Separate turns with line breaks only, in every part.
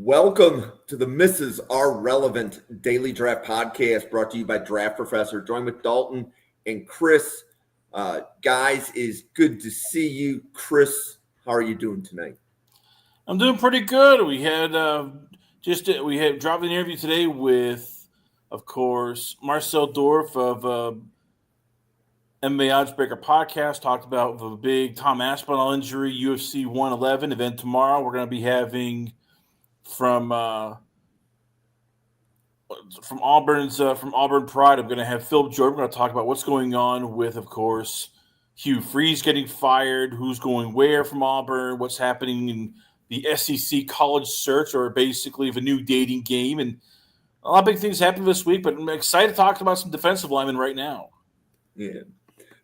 Welcome to the Mrs. Are Relevant Daily Draft Podcast brought to you by Draft Professor. Joined with Dalton and Chris. Guys, is good to see you. Chris, how are you doing tonight?
I'm doing pretty good. We had dropped an interview today with, of course, Marcel Dorff of MMA Oddsbreaker podcast. Talked about the big Tom Aspinall injury, UFC 111 event tomorrow. We're going to be having from Auburn Pride. I'm going to have Phil Jordan. We're going to talk about what's going on with, of course, Hugh Freeze getting fired, who's going where from Auburn, what's happening in the SEC college search, or basically the new dating game. And a lot of big things happened this week, but I'm excited to talk about some defensive linemen right now.
Yeah.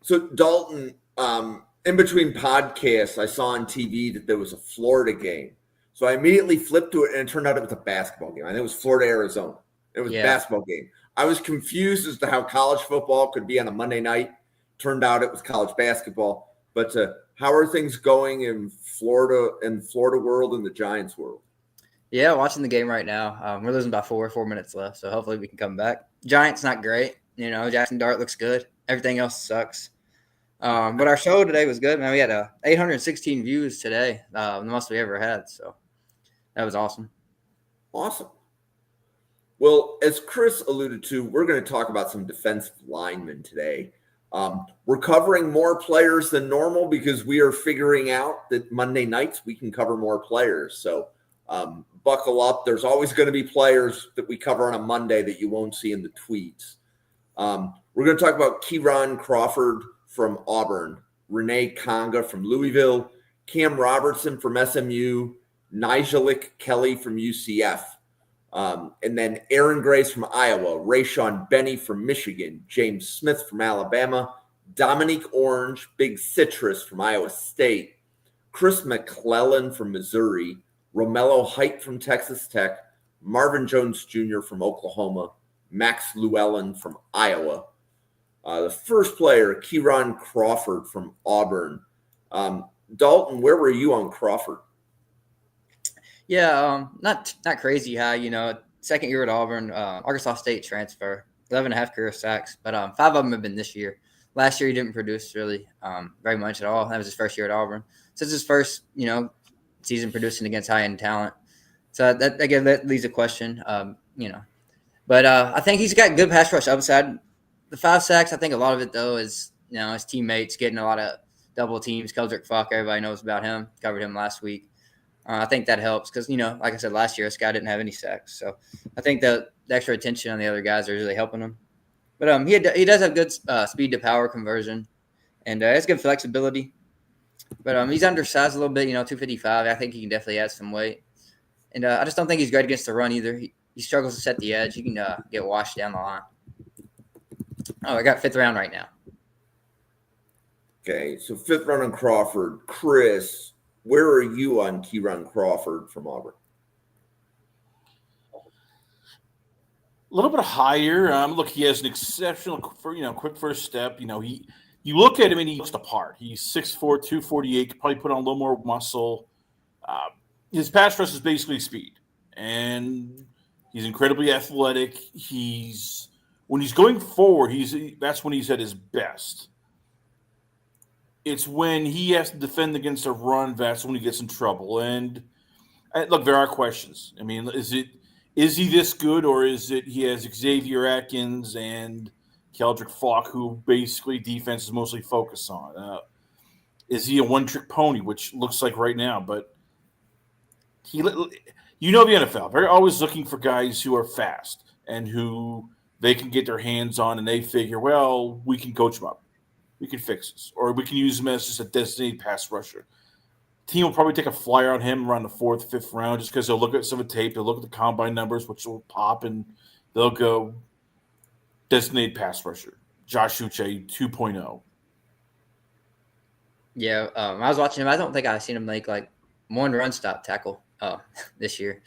So, Dalton, in between podcasts, I saw on TV that there was a Florida game. So I immediately flipped to it, and it turned out it was a basketball game. I think it was Florida-Arizona. It was a basketball game. I was confused as to how college football could be on a Monday night. Turned out it was college basketball. But how are things going in Florida world and the Giants world?
Yeah, watching the game right now. We're losing by 4 minutes left, so hopefully we can come back. Giants not great. Jackson Dart looks good. Everything else sucks. But our show today was good, man. We had 816 views today, the most we ever had. So that was awesome.
Awesome. Well, as Chris alluded to, we're going to talk about some defensive linemen today. We're covering more players than normal because we are figuring out that Monday nights we can cover more players. So buckle up. There's always going to be players that we cover on a Monday that you won't see in the tweets. We're going to talk about Kieran Crawford from Auburn, Renee Conga from Louisville, Cam Robertson from SMU, Nigelik Kelly from UCF, and then Aaron Grace from Iowa, Rayshaun Benny from Michigan, James Smith from Alabama, Domonique Orange, Big Citrus from Iowa State, Chris McClellan from Missouri, Romello Height from Texas Tech, Marvin Jones Jr. from Oklahoma, Max Llewellyn from Iowa. The first player, Kieran Crawford from Auburn. Dalton, where were you on Crawford?
Yeah, not crazy high. Second year at Auburn, Arkansas State transfer, 11.5 career sacks, but 5 of them have been this year. Last year he didn't produce really very much at all. That was his first year at Auburn. So it's his first, season producing against high-end talent. So that leaves a question, But I think he's got good pass rush upside. The 5 sacks, I think a lot of it, though, is, his teammates getting a lot of double teams. Keldrick Falk, everybody knows about him. Covered him last week. I think that helps because, like I said, last year, this guy didn't have any sacks. So I think the extra attention on the other guys are really helping him. But he does have good speed to power conversion, and has good flexibility. But he's undersized a little bit, 255. I think he can definitely add some weight. And I just don't think he's great against the run either. He struggles to set the edge. He can get washed down the line. Oh, I got 5th round right now.
Okay, so 5th round on Crawford. Chris, where are you on Kieran Crawford from Auburn?
A little bit higher. Look, he has an exceptional, quick first step. You look at him and he looks the part. He's 6'4", 248. Could probably put on a little more muscle. His pass rush is basically speed, and he's incredibly athletic. When he's going forward, that's when he's at his best. It's when he has to defend against a run that's when he gets in trouble. And look, there are questions. I mean, is he this good, or is it he has Xavier Atkins and Keldrick Falk, who basically defense is mostly focused on? Is he a one-trick pony, which looks like right now? But the NFL, they're always looking for guys who are fast and who they can get their hands on, and they figure, well, we can coach them up. We can fix this. Or we can use him as just a designated pass rusher. Team will probably take a flyer on him around the 4th, 5th round just because they'll look at some of the tape, they'll look at the combine numbers, which will pop, and they'll go designated pass rusher. Josh Uche 2.0.
Yeah, I was watching him. I don't think I've seen him make like one run stop tackle this year.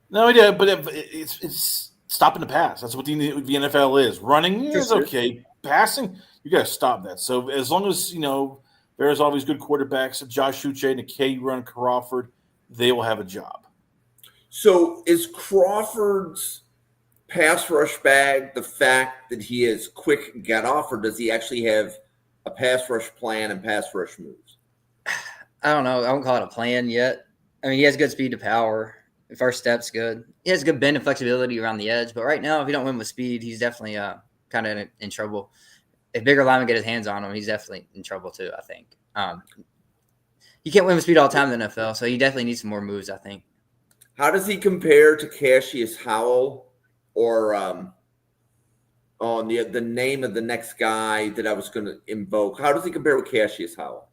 No, yeah, but it's stopping the pass. That's what the NFL is. Running is okay. Passing, you got to stop that. So as long as, there's always good quarterbacks, Josh Uche and Kieran Crawford, they will have a job.
So is Crawford's pass rush bag the fact that he has quick get off, or does he actually have a pass rush plan and pass rush moves?
I don't know. I won't call it a plan yet. I mean, he has good speed to power. The first step's good. He has good bend and flexibility around the edge. But right now, if he don't win with speed, he's definitely kind of in trouble. If bigger linemen get his hands on him, he's definitely in trouble too, I think. You can't win with speed all the time in the NFL, so he definitely needs some more moves, I think.
How does he compare to Cassius Howell or the name of the next guy that I was going to invoke? How does he compare with Cassius Howell?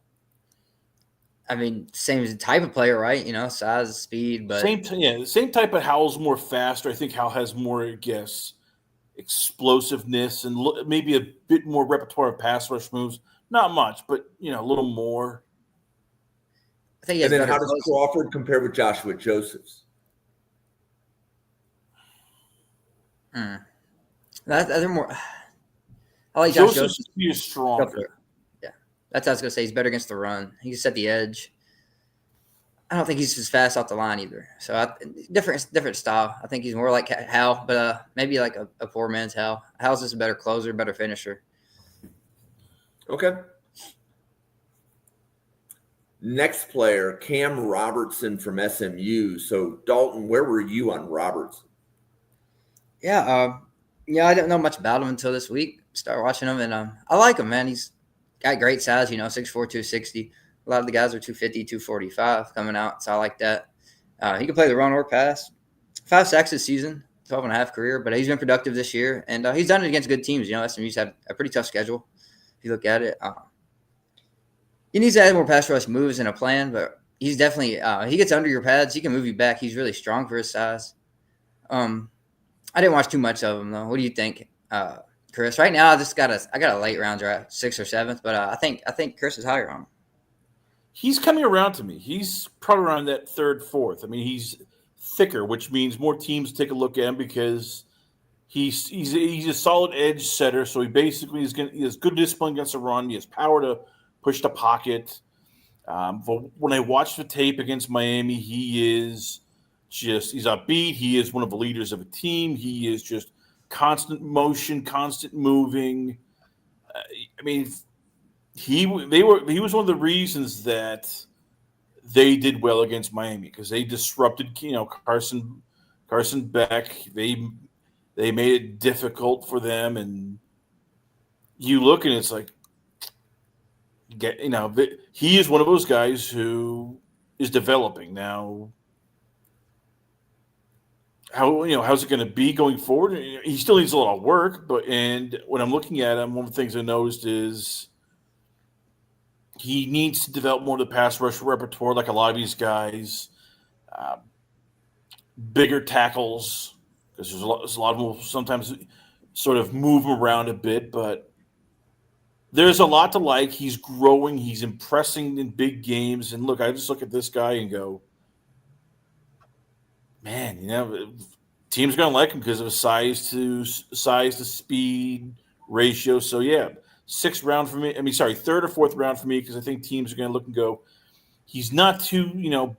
I mean, same type of player, right? You know, size, speed, but
the same type of Howell's more faster. I think Howell has more, I guess, explosiveness and maybe a bit more repertoire of pass rush moves. Not much, but a little more.
I think he has
and then
better
how does Crawford compare with Joshua Josephs?
They're more. I like Josh Joseph.
He is stronger.
Yeah, that's what I was gonna say. He's better against the run. He can set the edge. I don't think he's as fast off the line either. So different style. I think he's more like Hal, but maybe like a poor man's Hal. Hal's just a better closer, better finisher.
Okay. Next player, Cam Robertson from SMU. So Dalton, where were you on Robertson?
Yeah, I didn't know much about him until this week. Started watching him, and I like him, man. He's got great size, 6'4", 260. A lot of the guys are 250, 245 coming out, so I like that. He can play the run or pass. 5 sacks this season, 12 and a half career, but he's been productive this year, and he's done it against good teams. SMU's had a pretty tough schedule if you look at it. He needs to add more pass rush moves and a plan, but he's definitely he gets under your pads. He can move you back. He's really strong for his size. I didn't watch too much of him though. What do you think, Chris? Right now, I got a late round draft, 6th or 7th, but I think Chris is higher on him.
He's coming around to me. He's probably around that 3rd, 4th. I mean, he's thicker, which means more teams take a look at him because he's a solid edge setter. So he has good discipline against the run. He has power to push the pocket. But when I watched the tape against Miami, he's upbeat. He is one of the leaders of a team. He is just constant motion, constant moving. He was one of the reasons that they did well against Miami because they disrupted, Carson Beck. They made it difficult for them, and you look and it's like, he is one of those guys who is developing now. How's it going to be going forward? He still needs a lot of work, and when I'm looking at him, one of the things I noticed is he needs to develop more of the pass rush repertoire, like a lot of these guys. Bigger tackles, because there's a lot of them sometimes sort of move him around a bit, but there's a lot to like. He's growing. He's impressing in big games. And look, I just look at this guy and go, man, teams are going to like him because of his size to speed ratio. So, yeah, 6th round for me. 3rd or 4th round for me because I think teams are going to look and go, he's not too,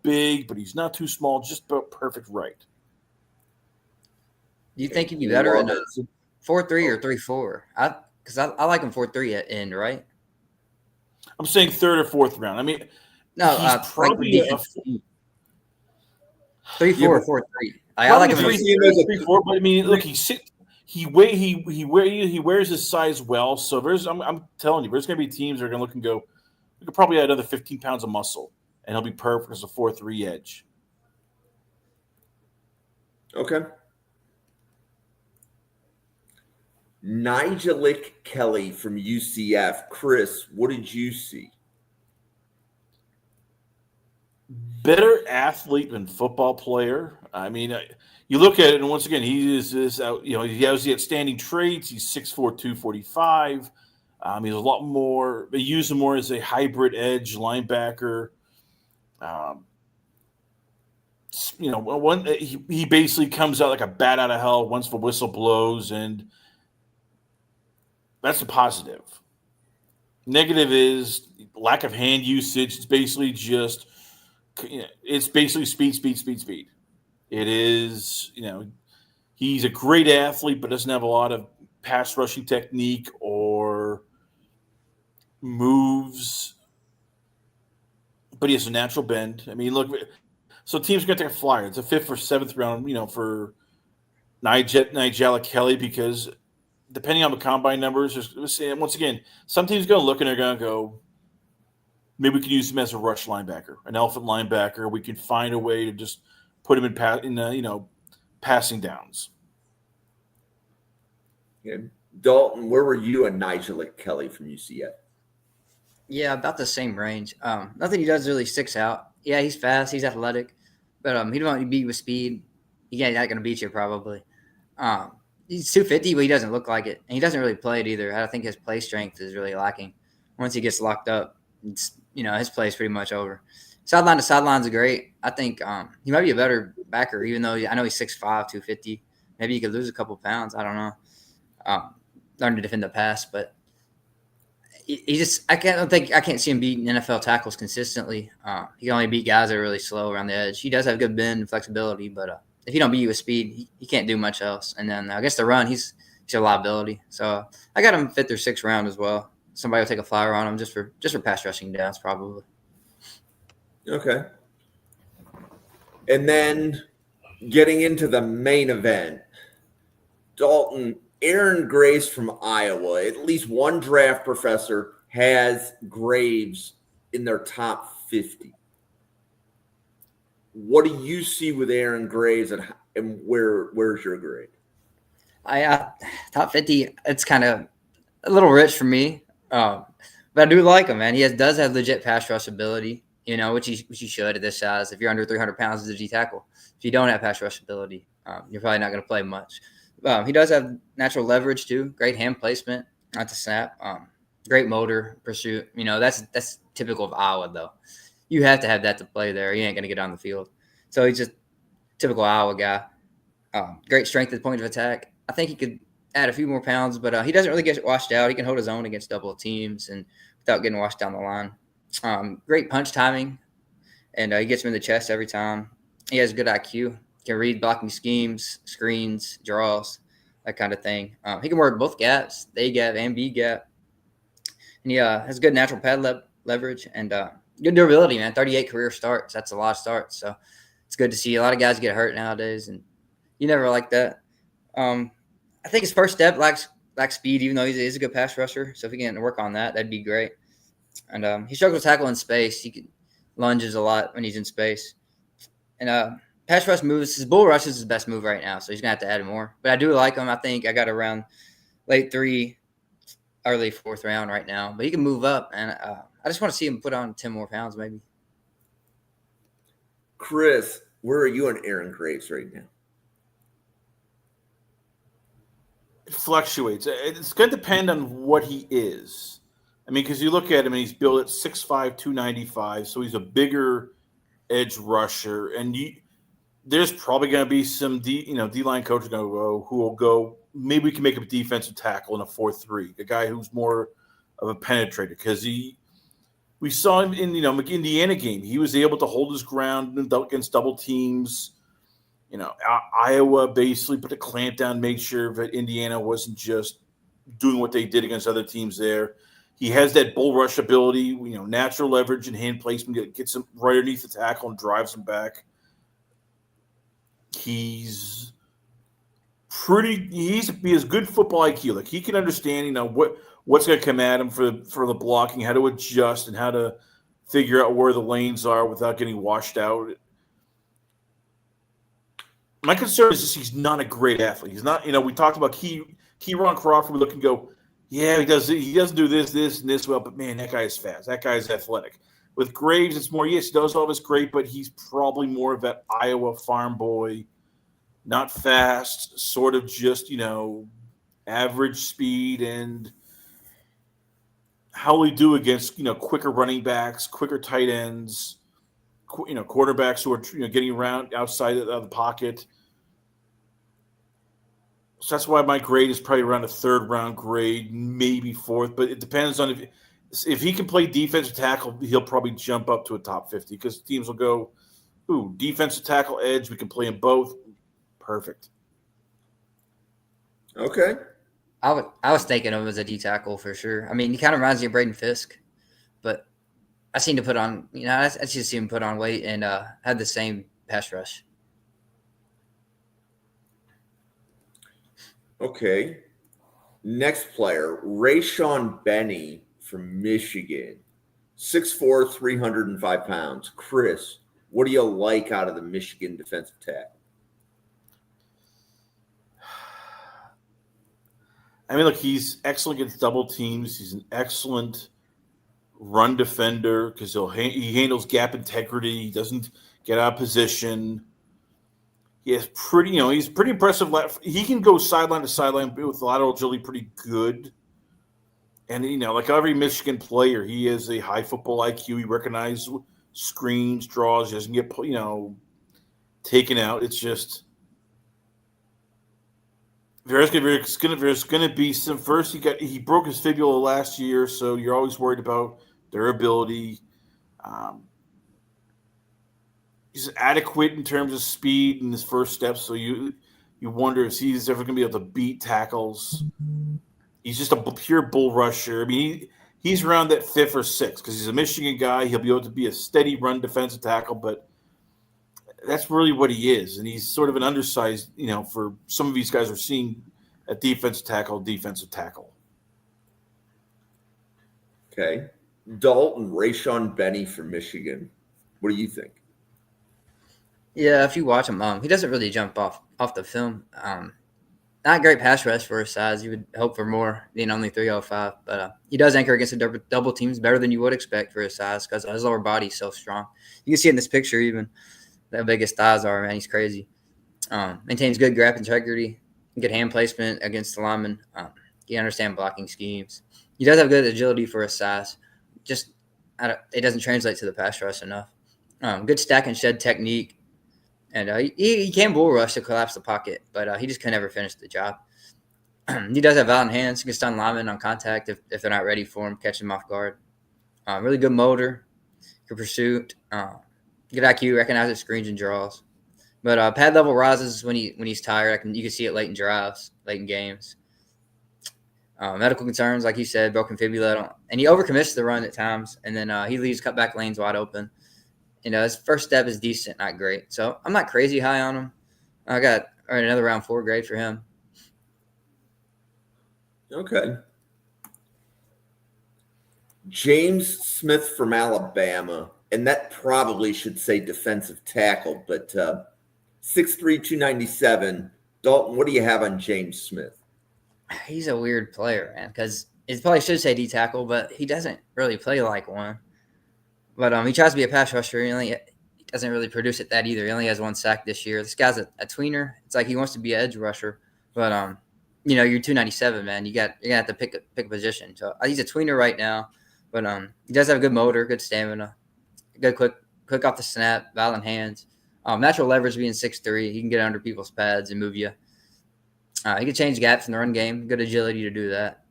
big, but he's not too small, just about perfect right.
Do you think he'd be better in a 4-3 or 3-4? Because I like him 4-3 at end, right?
I'm saying 3rd or 4th round.
No,
he's probably a
3-4 or 4-3. I like him
3-4. But look, he wears his size well. So I'm telling you, there's going to be teams that are going to look and go, we could probably add another 15 pounds of muscle, and he'll be perfect as a 4-3 edge.
Okay. Nigelic Kelly from UCF. Chris, what did you see?
Better athlete than football player. You look at it, and once again, he is this. He has the outstanding traits. He's 6'4", 245. He's a lot more. They use him more as a hybrid edge linebacker. He basically comes out like a bat out of hell once the whistle blows, and that's a positive. Negative is lack of hand usage. It's basically just it's basically speed. It is, he's a great athlete, but doesn't have a lot of pass rushing technique or moves. But he has a natural bend. I mean, look, so teams are going to take a flyer. It's a 5th or 7th round, for Nigella Kelly, because depending on the combine numbers, once again, some teams are going to look and they're going to go, maybe we can use him as a rush linebacker, an elephant linebacker. We can find a way to just put him in passing downs.
Yeah. Dalton, where were you and Nigel Kelly from UCF?
Yeah, about the same range. Nothing he does really sticks out. Yeah, he's fast, he's athletic, but he don't beat with speed. He's not going to beat you probably. He's 250, but he doesn't look like it, and he doesn't really play it either. I think his play strength is really lacking. Once he gets locked up, his play is pretty much over. Sideline to sideline's great. I think he might be a better backer, even though I know he's 6'5", 250. Maybe he could lose a couple pounds. I don't know. Learn to defend the pass, but I can't see him beating NFL tackles consistently. He can only beat guys that are really slow around the edge. He does have good bend and flexibility, but if he don't beat you with speed, he can't do much else. And then I guess the run, he's a liability. So I got him 5th or 6th round as well. Somebody will take a flyer on him just for pass rushing downs probably.
Okay. And then getting into the main event, Dalton, Aaron Graves from Iowa. At least one draft professor has Graves in their top 50. What do you see with Aaron Graves, and where's your grade?
Top 50. It's kind of a little rich for me, but I do like him, man. He does have legit pass rush ability, which he should at this size. If you're under 300 pounds as a D tackle, if you don't have pass rush ability, you're probably not going to play much. He does have natural leverage too. Great hand placement at the snap. Great motor pursuit. That's typical of Iowa though. You have to have that to play there. You ain't going to get on the field. So he's just typical Iowa guy. Great strength at the point of attack. I think he could add a few more pounds, but he doesn't really get washed out. He can hold his own against double teams and without getting washed down the line. Great punch timing, and he gets him in the chest every time. He has good IQ. Can read blocking schemes, screens, draws, that kind of thing. He can work both gaps, the A gap and B gap. And he has good natural pad leverage and good durability, man. 38 career starts. That's a lot of starts. So it's good to see. A lot of guys get hurt nowadays, and you never like that. I think his first step lacks speed, even though he's a good pass rusher. So if he can work on that, that'd be great. And he struggles to tackle in space. He lunges a lot when he's in space. And pass rush moves. His bull rush is his best move right now, so he's going to have to add more. But I do like him. I think I got around late 3, early 4th round right now. But he can move up, and I just want to see him put on 10 more pounds maybe.
Chris, where are you on Aaron Graves right now?
It fluctuates. It's going to depend on what he is. I mean, because you look at him, and he's built at 6'5", 295, so he's a bigger edge rusher, and there's probably going to be some D-line coach who will go, maybe we can make him a defensive tackle in a 4-3, a guy who's more of a penetrator, because we saw him in Indiana game. He was able to hold his ground against double teams. Iowa basically put a clamp down, made sure that Indiana wasn't just doing what they did against other teams there. He has that bull rush ability, natural leverage and hand placement, gets him right underneath the tackle and drives him back. He's has good football IQ. Like, he can understand, what's going to come at him for the blocking, how to adjust, and how to figure out where the lanes are without getting washed out. My concern is just he's not a great athlete. He's not, we talked about Keyron Crawford. We look and go, yeah, he doesn't do this, and this well, but man, that guy is fast. That guy is athletic. With Graves, it's more, yes, he does all this great, but he's probably more of that Iowa farm boy, not fast, sort of just, average speed, and how will he do against, quicker running backs, quicker tight ends, quarterbacks who are, getting around outside of the pocket. So that's why my grade is probably around a 3rd round grade, maybe 4th, but it depends on if he can play defensive tackle, he'll probably jump up to a top 50 because teams will go, ooh, defensive tackle, edge, we can play them both. Perfect.
Okay.
I was thinking of him as a D tackle for sure. I mean, he kind of reminds me of Braden Fisk, but I seem to put on, I just see him put on weight and had the same pass rush.
Okay. Next player, Rayshaun Benny from Michigan. 6'4", 305 pounds. Chris, what do you like out of the Michigan defensive tackle?
I mean, look, he's excellent against double teams. He's an excellent run defender because he handles gap integrity. He doesn't get out of position. He has he's pretty impressive. He can go sideline to sideline with lateral agility pretty good. And, like every Michigan player, he has a high football IQ. He recognizes screens, draws. He doesn't get, taken out. It's just there's going to be some first. He broke his fibula last year, so you're always worried about durability. He's adequate in terms of speed in his first steps, so you wonder if he's ever going to be able to beat tackles. He's just a pure bull rusher. I mean, he's around that 5th or 6th because he's a Michigan guy. He'll be able to be a steady run defensive tackle, but that's really what he is. And he's sort of an undersized, for some of these guys are seeing a defensive tackle.
Okay. Dalton, Rayshaun Benny from Michigan. What do you think?
Yeah, if you watch him, he doesn't really jump off the film. Not a great pass rush for his size. You would hope for more, being only 305. But he does anchor against the double teams better than you would expect for his size because his lower body is so strong. You can see it in this picture even how big his thighs are, man. He's crazy. Maintains good grab integrity, good hand placement against the lineman. He understands blocking schemes. He does have good agility for his size. Just it doesn't translate to the pass rush enough. Good stack and shed technique. And he can bull rush to collapse the pocket, but he just can never finish the job. He does have violent hands. He can stun linemen on contact if they're not ready for him, catch him off guard. Really good motor, good pursuit, good IQ, recognizes screens and draws. But pad level rises when he's tired. You can see it late in drives, late in games. Medical concerns, like you said, broken fibula, and he overcommits the run at times, and then he leaves cutback lanes wide open. His first step is decent, not great. So I'm not crazy high on him. I got another round 4 grade for him.
Okay. James Smith from Alabama, and that probably should say defensive tackle, but 6'3", 297. Dalton, what do you have on James Smith?
He's a weird player, man, because it probably should say D tackle, but he doesn't really play like one. But he tries to be a pass rusher. He doesn't really produce it that either. He only has 1 sack this year. This guy's a tweener. It's like he wants to be an edge rusher. But, you're 297, man. You're going to have to pick a position. So he's a tweener right now. But he does have a good motor, good stamina, good quick off the snap, violent hands. Natural leverage being 6'3". He can get under people's pads and move you. He can change gaps in the run game. Good agility to do that.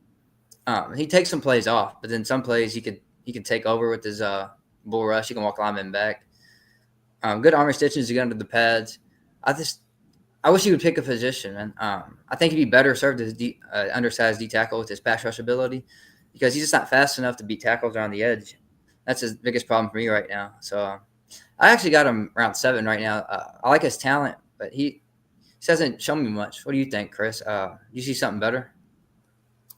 He takes some plays off, but then some plays he could take over with his bull rush. He can walk linemen back. Good armor stitching to get under the pads. I wish he would pick a position, and I think he'd be better served as undersized D tackle with his pass rush ability because he's just not fast enough to beat tackles around the edge. That's his biggest problem for me right now. So I actually got him around 7 right now. I like his talent, but he hasn't shown me much. What do you think, Chris? You see something better?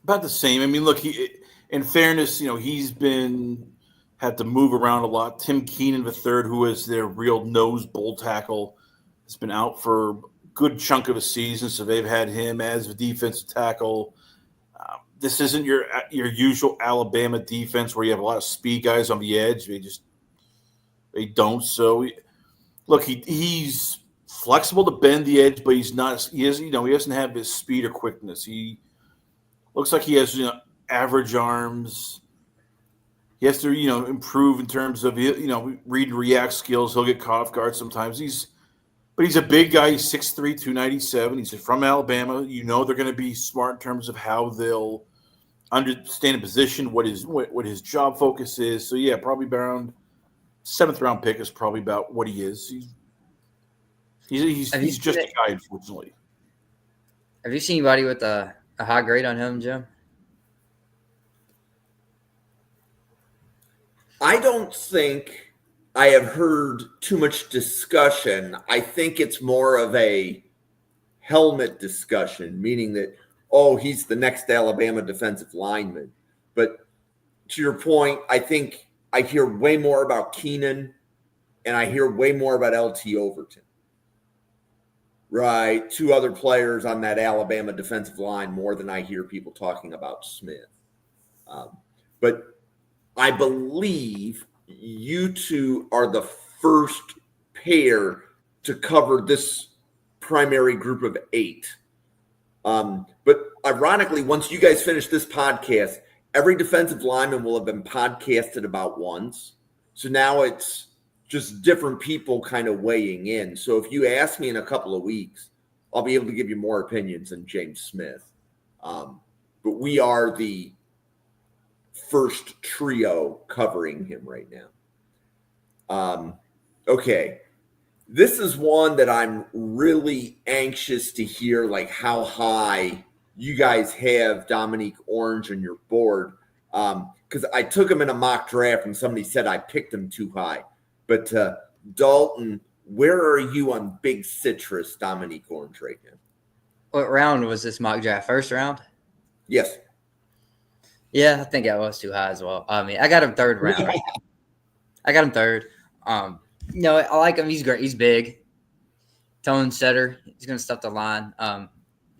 About the same. I mean, look, in fairness, he's had to move around a lot. Tim Keenan III, who is their real nose bull tackle, has been out for a good chunk of a season, so they've had him as a defensive tackle. This isn't your usual Alabama defense where you have a lot of speed guys on the edge. They don't. So, look, he's flexible to bend the edge, but he's not. He doesn't have his speed or quickness. He looks like he has average arms. He has to improve in terms of read and react skills. He'll get caught off guard sometimes. But he's a big guy. He's 6'3", 297. He's from Alabama. They're going to be smart in terms of how they'll understand the position, what his job focus is. So yeah, probably around 7th round pick is probably about what he is. He's just a guy, unfortunately.
Have you seen anybody with a high grade on him, Jim?
I don't think I have heard too much discussion. I think it's more of a helmet discussion, meaning that, oh, he's the next Alabama defensive lineman. But to your point, I think I hear way more about Keenan and I hear way more about LT Overton. Right, 2 other players on that Alabama defensive line more than I hear people talking about Smith. But I believe you two are the first pair to cover this primary group of 8. But ironically, once you guys finish this podcast, every defensive lineman will have been podcasted about once. So now it's just different people kind of weighing in. So if you ask me in a couple of weeks, I'll be able to give you more opinions than James Smith. But we are the first trio covering him right now. Okay. This is one that I'm really anxious to hear, like how high you guys have Domonique Orange on your board. Because I took him in a mock draft and somebody said I picked him too high. But Dalton, where are you on Big Citrus Domonique Orange right now?
What round was this mock draft? First round?
Yes.
Yeah, I think I was too high as well. I mean, I got him 3rd round. I got him 3rd. I like him. He's great. He's big. Tone setter. He's going to stuff the line.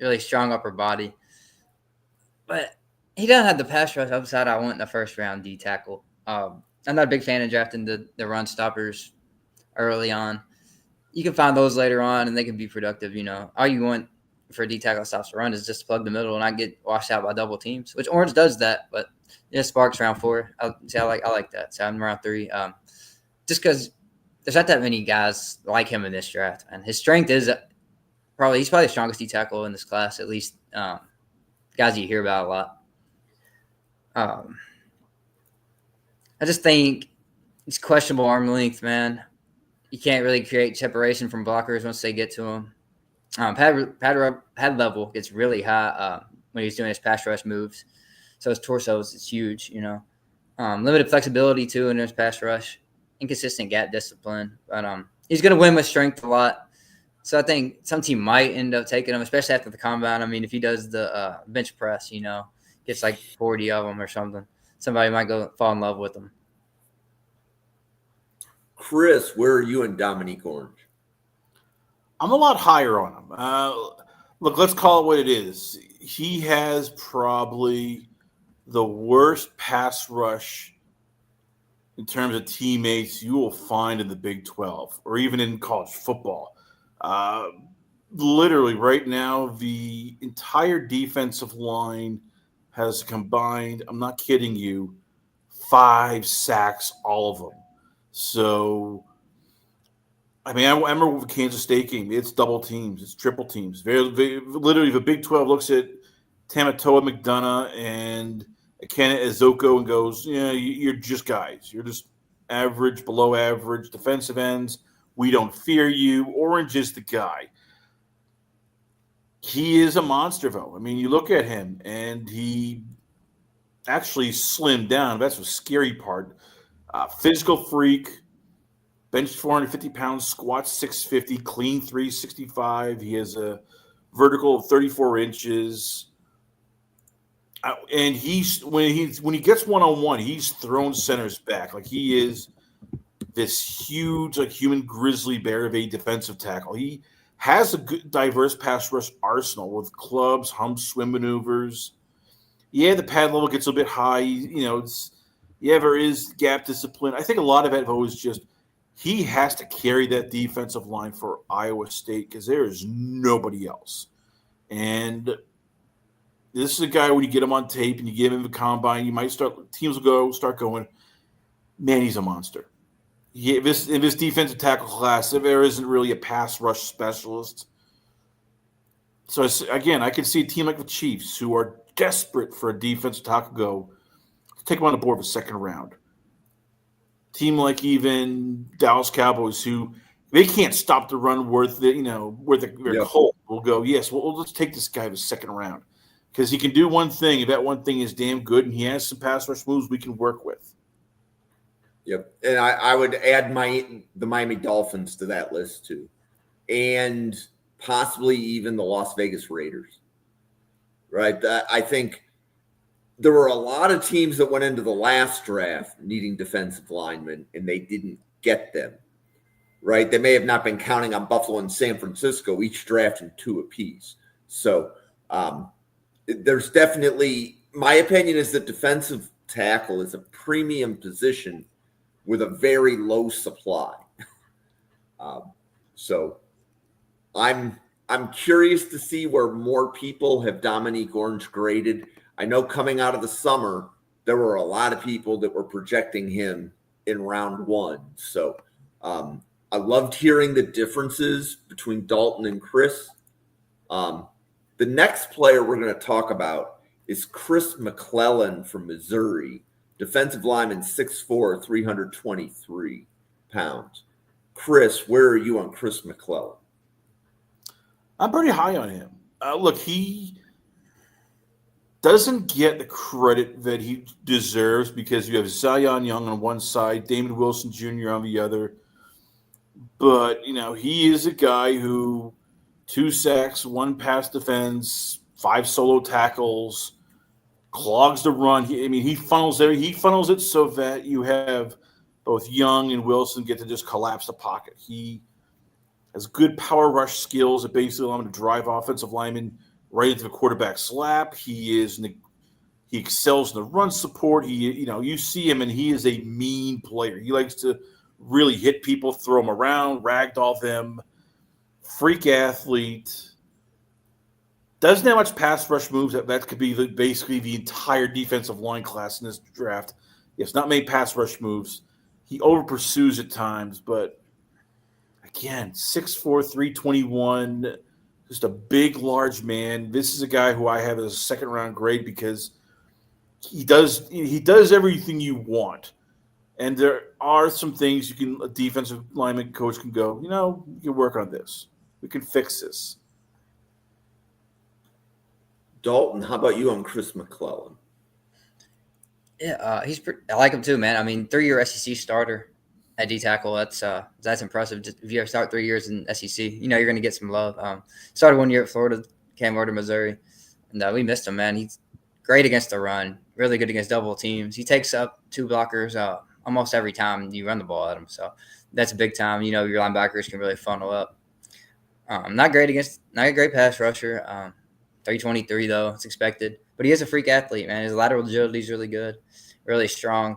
Really strong upper body. But he doesn't have the pass rush upside I want in the first round D tackle. I'm not a big fan of drafting the run stoppers early on. You can find those later on, and they can be productive. All you want for a D tackle stops to run is just to plug the middle and not get washed out by double teams, which Orange does that. But Sparks round 4. I like that. So I'm round 3. Just because there's not that many guys like him in this draft, and his strength is he's probably the strongest D tackle in this class, at least guys you hear about a lot. I just think it's questionable arm length, man. You can't really create separation from blockers once they get to him. Pad level gets really high when he's doing his pass rush moves. So his torso is huge, Limited flexibility, too, in his pass rush. Inconsistent gap discipline. But he's going to win with strength a lot. So I think some team might end up taking him, especially after the combine. I mean, if he does the bench press, gets like 40 of them or something. Somebody might go fall in love with him.
Chris, where are you in Domonique Orange?
I'm a lot higher on him. Look, let's call it what it is. He has probably the worst pass rush in terms of teammates you will find in the Big 12 or even in college football. Literally right now, the entire defensive line has combined, I'm not kidding you, 5 sacks, all of them. So, I mean, I remember with the Kansas State game, it's double teams, it's triple teams. Literally, the Big 12 looks at Tamatoa McDonough and Akana Ezoko and goes, you're just guys. You're just average, below average defensive ends. We don't fear you. Orange is the guy. He is a monster, though. I mean, you look at him, and he actually slimmed down. That's the scary part. Physical freak, bench 450 pounds, squat 650, clean 365. He has a vertical of 34 inches. And when he gets one-on-one, he's thrown centers back. Like, he is this huge, like, human grizzly bear of a defensive tackle. He has a good, diverse pass rush arsenal with clubs, humps, swim maneuvers. Yeah, the pad level gets a bit high. There is gap discipline. I think a lot of it is just he has to carry that defensive line for Iowa State because there is nobody else. And this is a guy when you get him on tape and you get him in the combine, teams will start going, man, he's a monster. In this defensive tackle class, there isn't really a pass rush specialist. So, again, I can see a team like the Chiefs who are desperate for a defensive tackle go to take him on the board for second round. Team like even Dallas Cowboys, who they can't stop the run worth their Colt will go, yes, well, let's take this guy to the second round because he can do one thing. If that one thing is damn good and he has some pass rush moves we can work with.
Yep. And I would add the Miami Dolphins to that list too. And possibly even the Las Vegas Raiders. Right? I think there were a lot of teams that went into the last draft needing defensive linemen, and they didn't get them. Right? They may have not been counting on Buffalo and San Francisco, each drafting 2 apiece. So there's definitely, my opinion is that defensive tackle is a premium position with a very low supply. So I'm curious to see where more people have Domonique Orange graded. I know coming out of the summer, there were a lot of people that were projecting him in round 1. So I loved hearing the differences between Dalton and Chris. The next player we're going to talk about is Chris McClellan from Missouri, defensive lineman, 6'4", 323 pounds. Chris, where are you on Chris McClellan?
I'm pretty high on him. Look, he doesn't get the credit that he deserves because you have Zion Young on one side, Damon Wilson Jr. on the other. But, he is a guy who 2 sacks, 1 pass defense, 5 solo tackles, clogs the run. He funnels it so that you have both Young and Wilson get to just collapse the pocket. He has good power rush skills that basically allow him to drive offensive linemen right into the quarterback's lap. He excels in the run support. You see him and he is a mean player. He likes to really hit people, throw them around, ragdoll them. Freak athlete. Doesn't have much pass rush moves. That could be basically the entire defensive line class in this draft. Yes, not many pass rush moves. He over pursues at times, but again, 6'4", 321, just a big, large man. This is a guy who I have as a second-round grade because he does everything you want. And there are some things a defensive lineman coach can go, we can work on this. We can fix this.
Dalton, how about you on Chris McClellan?
Yeah, I like him too, man. 3-year SEC starter at D tackle. That's impressive. Just, if you start 3 years in SEC, you're going to get some love. Started 1 year at Florida, came over to Missouri, and we missed him, man. He's great against the run, really good against double teams. He takes up 2 blockers almost every time you run the ball at him. So that's big time. Your linebackers can really funnel up. Not a great pass rusher. 323 though, it's expected. But he is a freak athlete, man. His lateral agility is really good, really strong.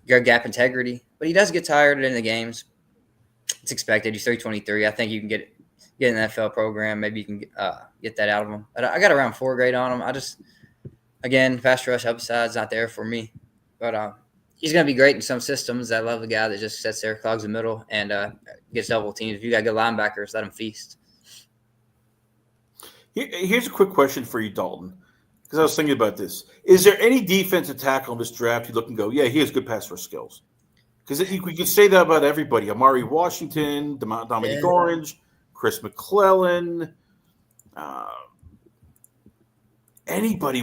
Good gap integrity, but he does get tired in the games. It's expected. He's 323. I think you can get an NFL program. Maybe you can get that out of him. But I got around 4 grade on him. Again, fast rush upside's not there for me. But he's going to be great in some systems. I love the guy that just sits there, clogs the middle, and gets double teams. If you got good linebackers, let him feast.
Here's a quick question for you, Dalton, because I was thinking about this. Is there any defensive tackle in this draft you look and go, yeah, he has good pass rush skills? Because we could say that about everybody. Amari Washington, Domonique Orange, Chris McClellan, anybody.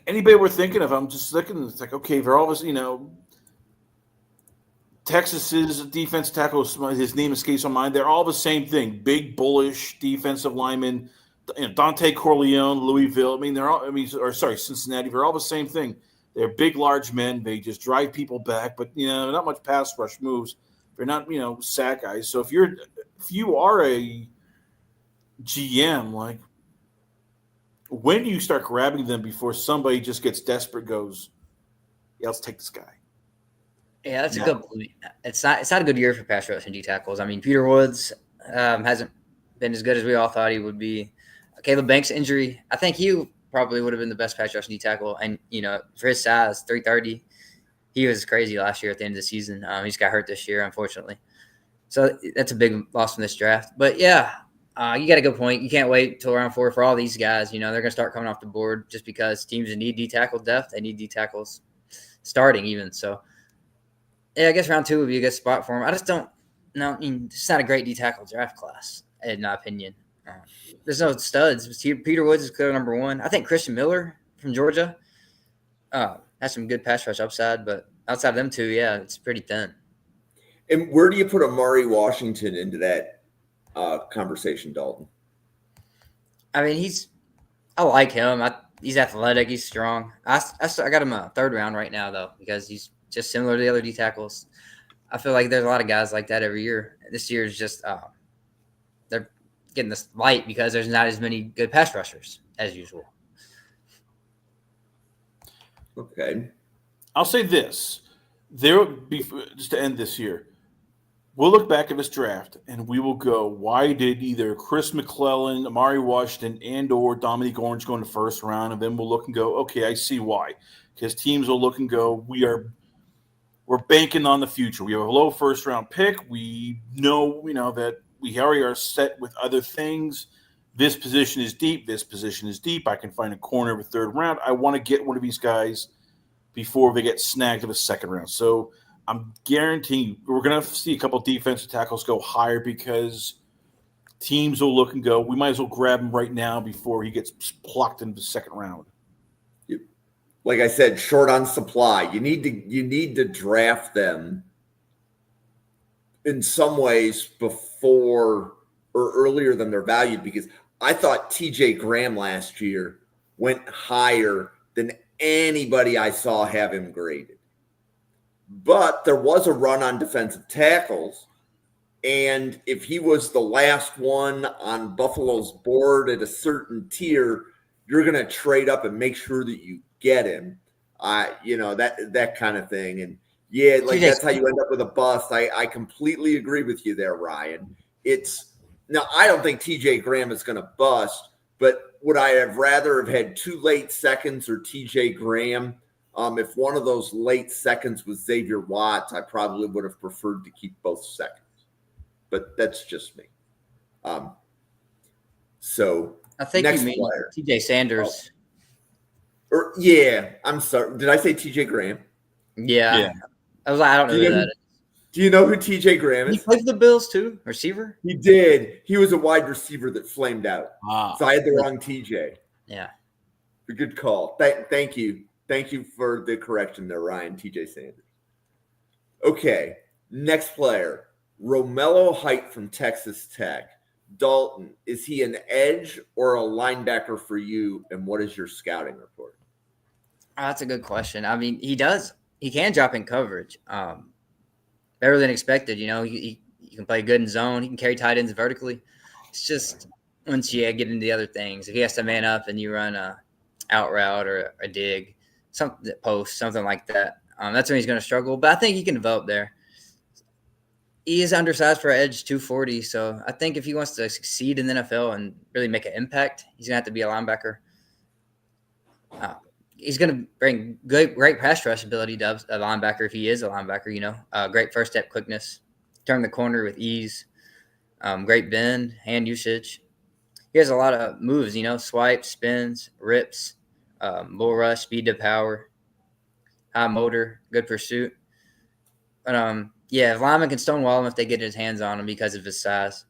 Anybody we're thinking of, I'm just looking, it's like, okay, they're all of us, Texas's defense tackle, his name escapes my mind. They're all the same thing. Big, bullish defensive linemen. Dante Corleone, Louisville. Cincinnati. They're all the same thing. They're big, large men. They just drive people back, but not much pass rush moves. They're not sack guys. So if you are a GM, when do you start grabbing them before somebody just gets desperate? Goes, yeah, let's take this guy.
Yeah, that's a good point. It's not a good year for pass rush and D tackles. Peter Woods hasn't been as good as we all thought he would be. Caleb Banks' injury, I think he probably would have been the best pass rush and D tackle. And for his size, 330, he was crazy last year at the end of the season. He just got hurt this year, unfortunately. So that's a big loss from this draft. But yeah, You got a good point. You can't wait till round 4 for all these guys. They're going to start coming off the board just because teams that need D tackle depth, they need D tackles starting even. So, yeah, I guess round 2 would be a good spot for him. I just don't know. It's not a great D tackle draft class, in my opinion. There's no studs. Peter Woods is clear number 1. I think Christian Miller from Georgia has some good pass rush upside, but outside of them two, yeah, it's pretty thin.
And where do you put Amari Washington into that conversation, Dalton?
I mean, I like him. He's athletic. He's strong. I got him a 3rd round right now, though, because he's just similar to the other D tackles. I feel like there's a lot of guys like that every year. This year is just they're getting this light because there's not as many good pass rushers as usual.
Okay.
I'll say this. There will be, just to end this year, we'll look back at this draft and we will go, why did either Chris McClellan, Amari Washington, and or Domonique Orange go in the 1st round? And then we'll look and go, okay, I see why. Because teams will look and go, we're banking on the future. We have a low 1st round pick. We know, that we already are set with other things. This position is deep. This position is deep. I can find a corner of a 3rd round. I want to get one of these guys before they get snagged in the 2nd round. So I'm guaranteeing we're going to see a couple of defensive tackles go higher because teams will look and go, we might as well grab him right now before he gets plucked into the 2nd round.
Like I said, short on supply. You need to draft them in some ways before or earlier than they're valued, because I thought TJ Graham last year went higher than anybody I saw have him graded. But there was a run on defensive tackles, and if he was the last one on Buffalo's board at a certain tier, you're going to trade up and make sure that you get him. That kind of thing. And yeah, like that's how you end up with a bust. I completely agree with you there, Ryan. Now I don't think TJ Graham is going to bust, but would I have rather have had 2 late seconds or TJ Graham? If one of those late seconds was Xavier Watts, I probably would have preferred to keep both seconds. But that's just me. So
I think you mean TJ Sanders.
I'm sorry. Did I say TJ Graham?
Yeah. I was like, I don't know who that is.
Do you know who TJ Graham is?
He played for the Bills too, receiver?
He did. He was a wide receiver that flamed out. So I had the wrong TJ.
Yeah.
A good call. Thank you. Thank you for the correction there, Ryan. TJ Sanders. Okay. Next player, Romello Height from Texas Tech. Dalton, is he an edge or a linebacker for you? And what is your scouting report?
That's a good question. I mean, he can drop in coverage. Better than expected. He can play good in zone. He can carry tight ends vertically. It's just once you get into the other things, if he has to man up and you run a out route or a dig, something like that, that's when he's going to struggle. But I think he can develop there. He is undersized for edge 240, so I think if he wants to succeed in the NFL and really make an impact, he's going to have to be a linebacker. He's going to bring great pass rush ability to a linebacker if he is a linebacker, great first step quickness, turn the corner with ease, great bend, hand usage. He has a lot of moves, swipes, spins, rips, bull rush, speed to power, high motor, good pursuit. But, if linemen can stonewall him if they get his hands on him because of his size.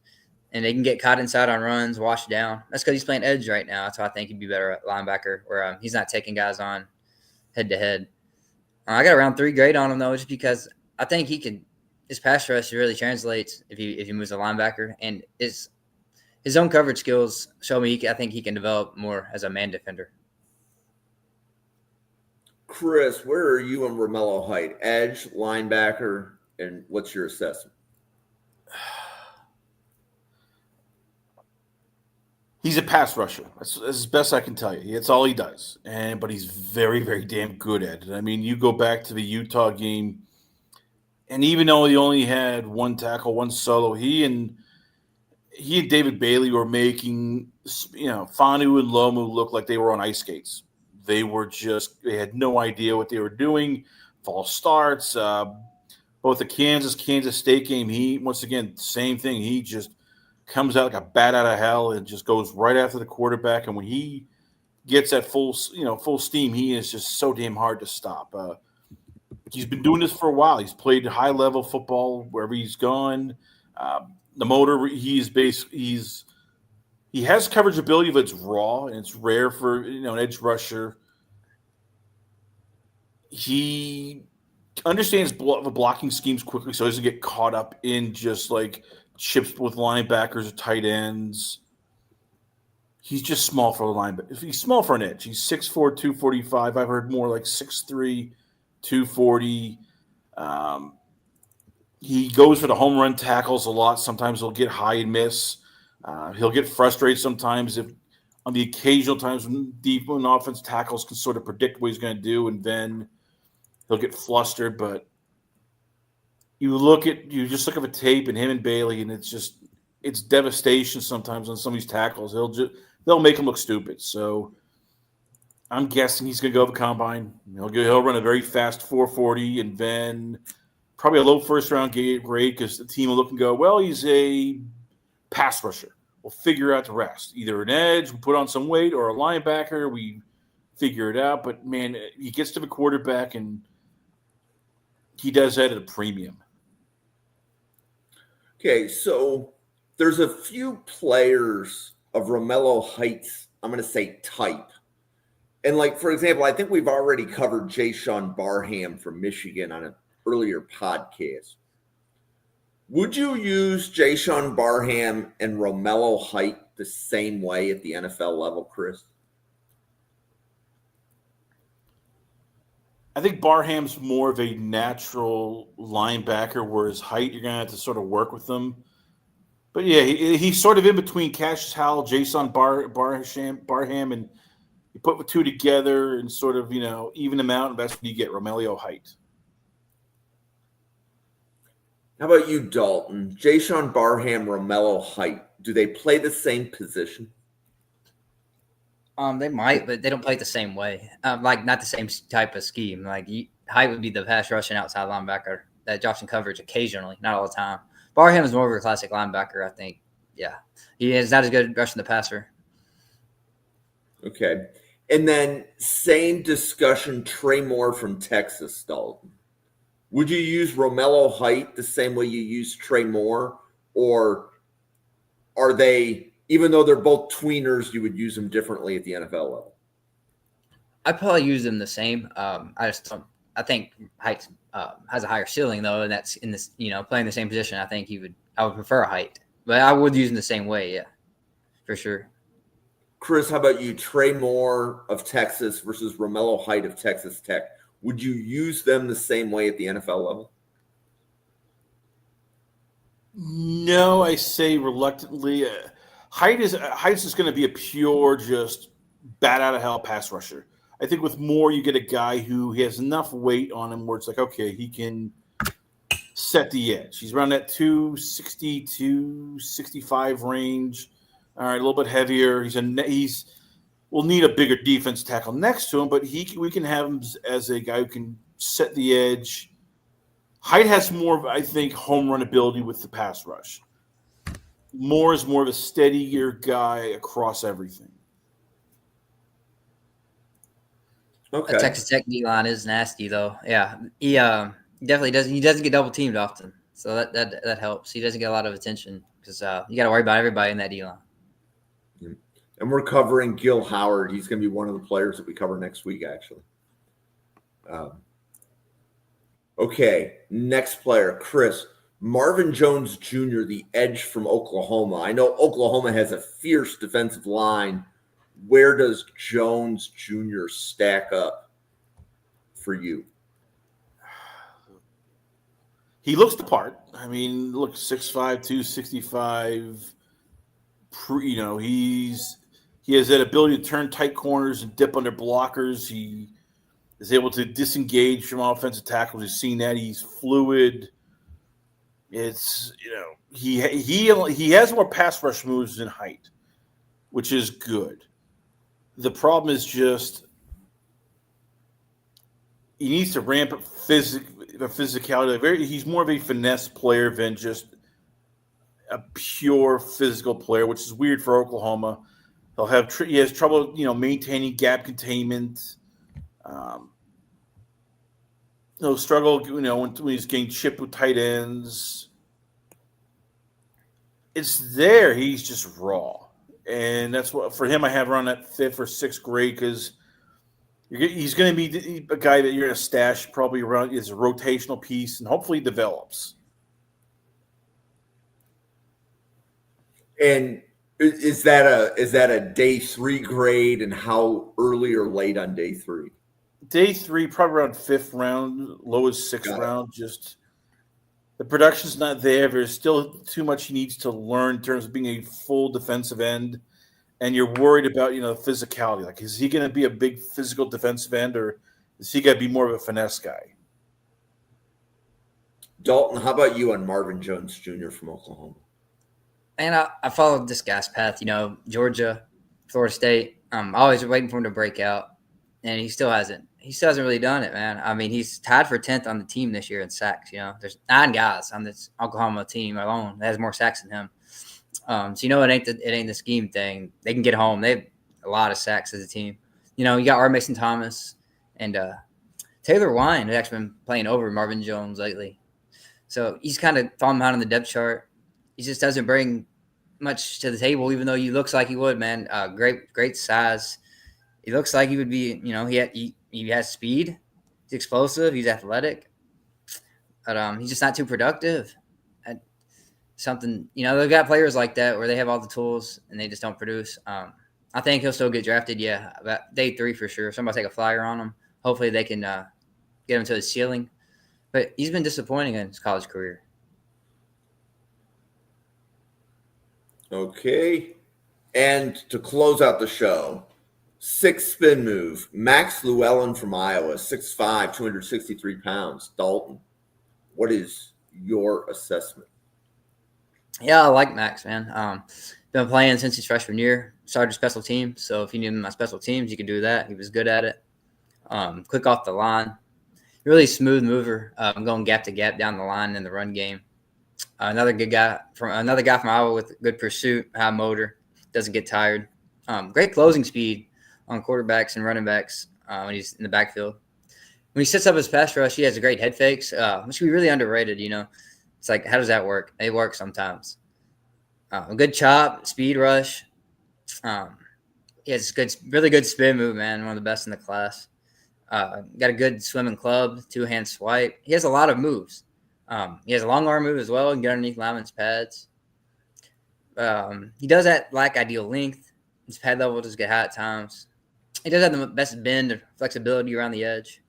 And they can get caught inside on runs, washed down. That's because he's playing edge right now. That's why I think he'd be better at linebacker, where he's not taking guys on head-to-head. I got a round 3 grade on him, though, just because I think his pass rush really translates if he moves a linebacker. And his own coverage skills show me I think he can develop more as a man defender.
Chris, where are you on Romello Height? Edge, linebacker, and what's your assessment?
He's a pass rusher. That's as best I can tell you. That's all he does. But he's very, very damn good at it. I mean, you go back to the Utah game, and even though he only had 1 tackle, 1 solo, he and David Bailey were making, Fanu and Lomu look like they were on ice skates. They had no idea what they were doing. False starts. Both the Kansas State game, once again, same thing. He just comes out like a bat out of hell and just goes right after the quarterback. And when he gets at full steam, he is just so damn hard to stop. He's been doing this for a while. He's played high-level football wherever he's gone. The motor, he has coverage ability, but it's raw and it's rare for an edge rusher. He understands the blocking schemes quickly, so he doesn't get caught up in just like chips with linebackers or tight ends. He's just small for a linebacker. He's small for an edge. He's 6'4", 245. I've heard more like 6'3", 240. He goes for the home run tackles a lot. Sometimes he'll get high and miss. He'll get frustrated sometimes if on the occasional times when offense tackles can sort of predict what he's going to do, and then he'll get flustered. But you just look at the tape and him and Bailey, and it's devastation sometimes on some of these tackles. They'll make him look stupid. So I'm guessing he's going to go to the combine. He'll run a very fast 4.40, and then probably a low first-round grade because the team will look and go, well, he's a pass rusher. We'll figure out the rest. Either an edge, we put on some weight, or a linebacker, we figure it out. But, man, he gets to the quarterback, and he does that at a premium.
Okay, so there's a few players of Romello Height's, I'm going to say, type. And, like, for example, I think we've already covered Rayshaun Barham from Michigan on an earlier podcast. Would you use Rayshaun Barham and Romello Height the same way at the NFL level, Chris?
I think Barham's more of a natural linebacker, whereas Height, you're going to have to sort of work with him. But, yeah, he's sort of in between Cassius Howell, Jason Barham, and you put the two together and sort of, even them out, and that's when you get Romello Height.
How about you, Dalton? Rayshaun Barham, Romello Height, do they play the same position?
They might, but they don't play it the same way. Like not the same type of scheme. Like Height would be the pass rushing outside linebacker that drops in coverage occasionally, not all the time. Barham is more of a classic linebacker, I think. Yeah, he is not as good rushing the passer.
Okay, and then same discussion. Trey Moore from Texas, Dalton. Would you use Romello Height the same way you use Trey Moore, or are they, even though they're both tweeners, you would use them differently at the NFL level?
I'd probably use them the same. I think Height has a higher ceiling though, and that's in this, playing the same position. I think I would prefer a Height, but I would use them the same way. Yeah, for sure.
Chris, how about you? Trey Moore of Texas versus Romello Height of Texas Tech. Would you use them the same way at the NFL level?
No, I say reluctantly. Height's is going to be a pure, just bat out of hell pass rusher. I think with Moore, you get a guy who has enough weight on him where it's like, okay, he can set the edge. He's around that 260, 265 range. All right, a little bit heavier. We'll need a bigger defense tackle next to him, but we can have him as a guy who can set the edge. Height has more, I think, home run ability with the pass rush. Moore is more of a steadier guy across everything.
Okay.
The Texas Tech D-line is nasty, though. Yeah, he definitely doesn't. He doesn't get double teamed often, so that helps. He doesn't get a lot of attention because you got to worry about everybody in that D-line.
And we're covering Gil Howard. He's going to be one of the players that we cover next week, actually. Okay, next player, Chris. Marvin Jones Jr., the edge from Oklahoma. I know Oklahoma has a fierce defensive line. Where does Jones Jr. stack up for you?
He looks the part. I mean, look, 6'5", 265. He has that ability to turn tight corners and dip under blockers. He is able to disengage from offensive tackles. We've seen that. He's fluid. It's, he has more pass rush moves than Height, which is good. The problem is just he needs to ramp up the physicality. He's more of a finesse player than just a pure physical player, which is weird for Oklahoma. He has trouble, maintaining gap containment. He'll struggle, when he's getting chipped with tight ends. It's there. He's just raw. And that's what, for him, I have around that 5th or 6th grade because he's going to be a guy that you're going to stash probably around as a rotational piece and hopefully develops.
And is that a day 3 grade, and how early or late on day 3?
Day 3, probably around 5th round, lowest 6th round. Just the production's not there. There's still too much he needs to learn in terms of being a full defensive end, and you're worried about physicality. Like, is he going to be a big physical defensive end, or is he going to be more of a finesse guy?
Dalton, how about you on Marvin Jones Jr. from Oklahoma?
And I followed this guy's path. Georgia, Florida State. I'm always waiting for him to break out, and he still hasn't. He still hasn't really done it, man. I mean, he's tied for 10th on the team this year in sacks. There's 9 guys on this Oklahoma team alone that has more sacks than him. So it ain't the scheme thing. They can get home. They have a lot of sacks as a team. You got R. Mason Thomas and Taylor Wine, who's actually been playing over Marvin Jones lately. So he's kind of falling behind on the depth chart. He just doesn't bring much to the table, even though he looks like he would, man. Great size. He looks like he would be, he has speed. He's explosive. He's athletic. But he's just not too productive. They've got players like that where they have all the tools and they just don't produce. I think he'll still get drafted, about day 3 for sure. Somebody take a flyer on him. Hopefully they can get him to his ceiling. But he's been disappointing in his college career.
Okay. And to close out the show, 6th spin move, Max Llewellyn from Iowa, 6'5", 263 pounds. Dalton, what is your assessment?
Yeah, I like Max, man. Been playing since his freshman year. Started special teams, so if you need him on special teams, you could do that. He was good at it. Quick off the line. Really smooth mover, going gap to gap down the line in the run game. Another guy from Iowa with good pursuit, high motor, doesn't get tired. Great closing speed on quarterbacks and running backs when he's in the backfield. When he sets up his pass rush, he has a great head fakes, which can be really underrated. It's like, how does that work? It works sometimes. A good chop, speed rush. He has really good spin move, man. One of the best in the class. Got a good swimming club, 2-hand swipe. He has a lot of moves. He has a long arm move as well. He can get underneath linemen's pads. He does lack ideal length. His pad level does get high at times. He does have the best bend and flexibility around the edge.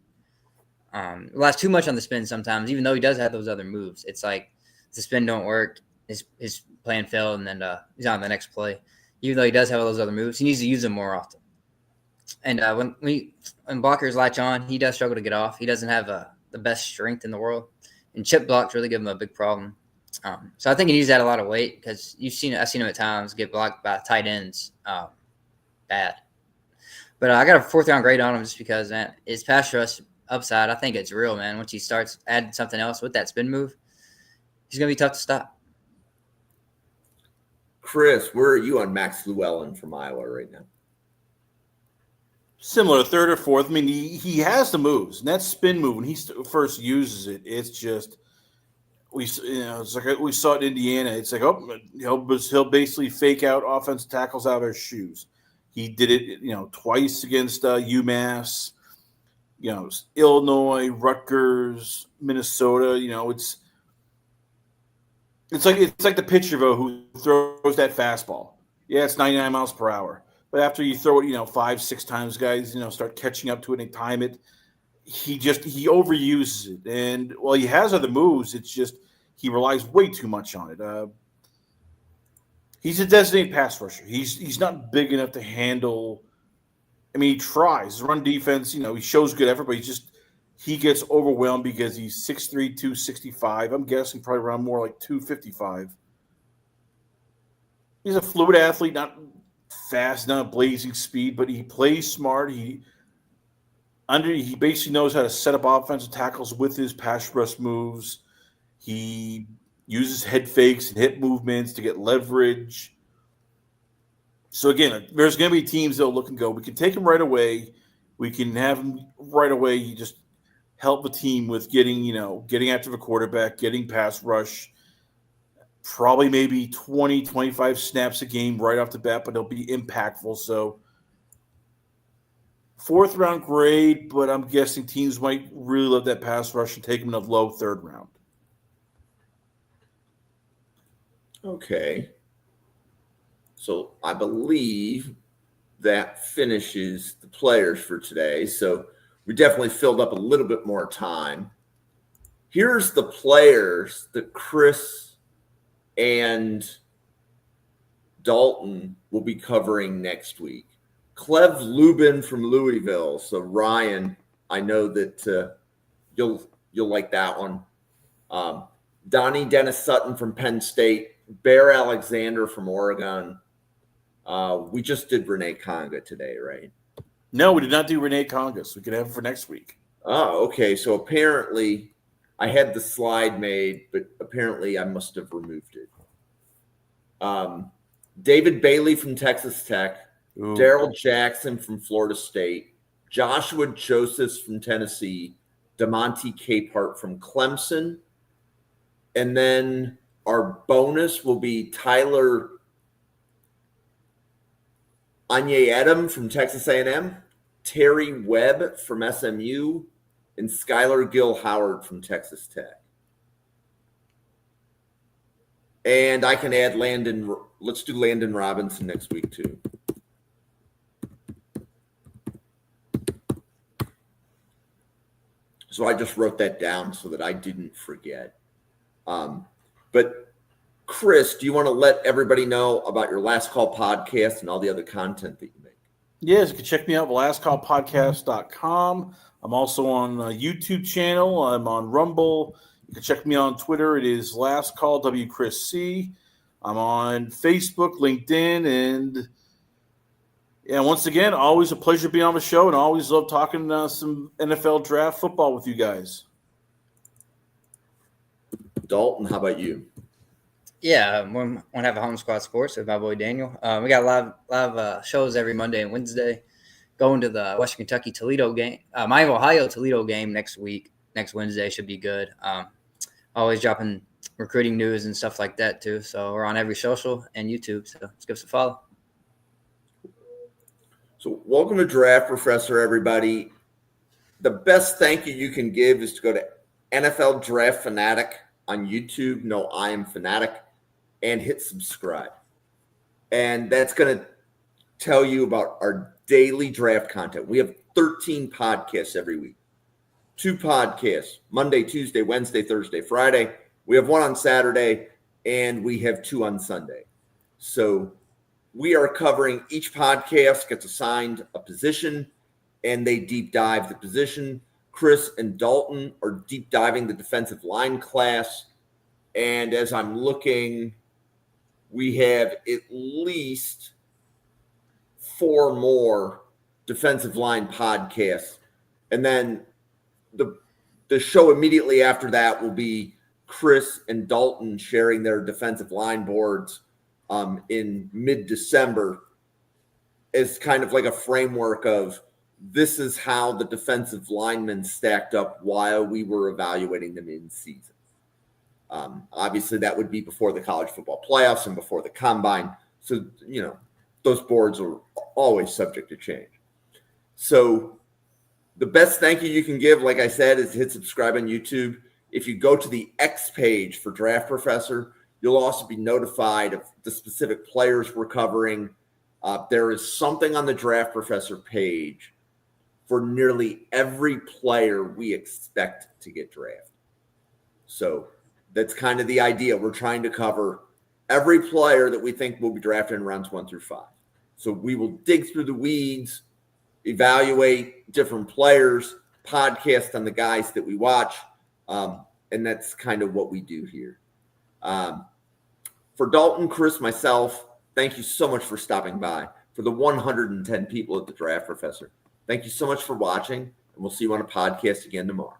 Relies too much on the spin sometimes, even though he does have those other moves. It's like the spin don't work. His plan failed, and then he's on the next play. Even though he does have all those other moves, he needs to use them more often. And when blockers latch on, he does struggle to get off. He doesn't have the best strength in the world. And chip blocks really give him a big problem. So I think he needs to add a lot of weight because I've seen him at times get blocked by tight ends bad. But I got a 4th round grade on him just because, man, his pass rush upside, I think it's real, man. Once he starts adding something else with that spin move, he's going to be tough to stop.
Chris, where are you on Max Llewellyn from Iowa right now?
Similar, 3rd or 4th. I mean, he has the moves, and that spin move when he first uses it, it's just it's like we saw it in Indiana. It's like he'll basically fake out offensive tackles out of his shoes. He did it, twice against UMass, Illinois, Rutgers, Minnesota. It's like the pitcher who throws that fastball. Yeah, it's 99 miles per hour. But after you throw it, 5-6 times, guys, start catching up to it and time it. He overuses it. And while he has other moves, it's just he relies way too much on it. He's a designated pass rusher. He's not big enough to handle. I mean, he tries. His run defense, he shows good effort, but he gets overwhelmed because he's 6'3", 265. I'm guessing probably around more like 255. He's a fluid athlete, not fast, not blazing speed, but he plays smart. He basically knows how to set up offensive tackles with his pass rush moves. He uses head fakes and hip movements to get leverage. So, again, there's going to be teams that will look and go, we can take him right away. We can have him right away. You just help the team with getting after the quarterback, getting pass rush, probably maybe 20, 25 snaps a game right off the bat, but it'll be impactful. So, 4th round grade, but I'm guessing teams might really love that pass rush and take him in a low 3rd round.
Okay. So I believe that finishes the players for today. So we definitely filled up a little bit more time. Here's the players that Chris and Dalton will be covering next week. Clev Lubin from Louisville. So Ryan, I know that you'll like that one. Donnie Dennis Sutton from Penn State. Bear Alexander from Oregon. We just did Renee Conga today, right?
No, we did not do Renee Conga, so we could have it for next week.
Oh, okay. So apparently I had the slide made, but apparently I must have removed it. David Bailey from Texas Tech. Daryl Jackson from Florida State. Joshua Josephs from Tennessee. DeMonte Capehart from Clemson. And then our bonus will be Tyler Anye-Edem from Texas A&M, Terry Webb from SMU, and Skylar Gill Howard from Texas Tech. And I can add Landon. Let's do Landon Robinson next week too. So I just wrote that down so that I didn't forget. But Chris, do you want to let everybody know about your Last Call podcast and all the other content that you make?
Yes, you can check me out at lastcallpodcast.com. I'm also on a YouTube channel. I'm on Rumble. You can check me on Twitter. It is Last Call WChrisC. I'm on Facebook, LinkedIn, and once again, always a pleasure being on the show, and always love talking some NFL draft football with you guys.
Dalton, how about you?
Yeah, we want to have a Home Squad Sports with my boy Daniel. We got live shows every Monday and Wednesday. Going to the Western Kentucky Toledo game, Miami Ohio Toledo game next week. Next Wednesday should be good. Always dropping recruiting news and stuff like that too. So we're on every social and YouTube. So let's give us a follow.
So welcome to Draft Professor, everybody. The best thank you can give is to go to NFL Draft Fanatic on YouTube. No, I am Fanatic. And hit subscribe. And that's going to tell you about our daily draft content. We have 13 podcasts every week. 2 podcasts, Monday, Tuesday, Wednesday, Thursday, Friday. We have 1 on Saturday, and we have 2 on Sunday. So we are covering, each podcast gets assigned a position, and they deep dive the position. Chris and Dalton are deep diving the defensive line class. And as I'm looking, we have at least 4 more defensive line podcasts. And then the show immediately after that will be Chris and Dalton sharing their defensive line boards in mid-December as kind of like a framework of this is how the defensive linemen stacked up while we were evaluating them in season. Obviously, that would be before the college football playoffs and before the combine. So, those boards are always subject to change. So the best thank you can give, like I said, is hit subscribe on YouTube. If you go to the X page for Draft Professor, you'll also be notified of the specific players we're covering. There is something on the Draft Professor page for nearly every player we expect to get drafted. So that's kind of the idea. We're trying to cover every player that we think will be drafted in rounds 1 through 5. So we will dig through the weeds, evaluate different players, podcast on the guys that we watch, and that's kind of what we do here. For Dalton, Chris, myself, thank you so much for stopping by. For the 110 people at the Draft Professor, thank you so much for watching, and we'll see you on a podcast again tomorrow.